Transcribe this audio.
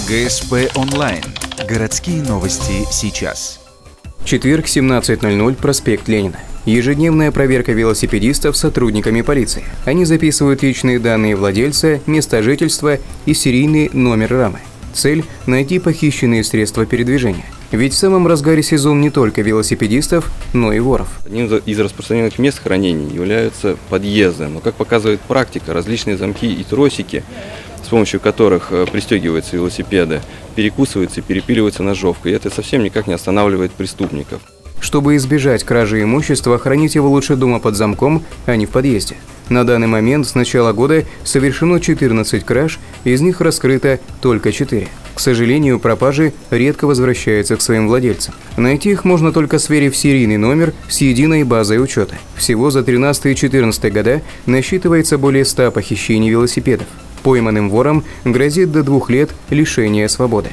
ГСП онлайн. Городские новости сейчас. Четверг, 17:00, проспект Ленина. Ежедневная проверка велосипедистов сотрудниками полиции. Они записывают личные данные владельца, место жительства и серийный номер рамы. Цель – найти похищенные средства передвижения. Ведь в самом разгаре сезон не только велосипедистов, но и воров. Одним из распространенных мест хранения являются подъезды. Но, как показывает практика, различные замки и тросики, с помощью которых пристегиваются велосипеды, перекусываются и перепиливаются ножовкой. И это совсем никак не останавливает преступников. Чтобы избежать кражи имущества, хранить его лучше дома под замком, а не в подъезде. На данный момент с начала года совершено 14 краж, из них раскрыто только 4. К сожалению, пропажи редко возвращаются к своим владельцам. Найти их можно только сверив серийный номер с единой базой учета. Всего за 13 и 14 года насчитывается более 100 похищений велосипедов. Пойманным ворам грозит до 2 лет лишения свободы.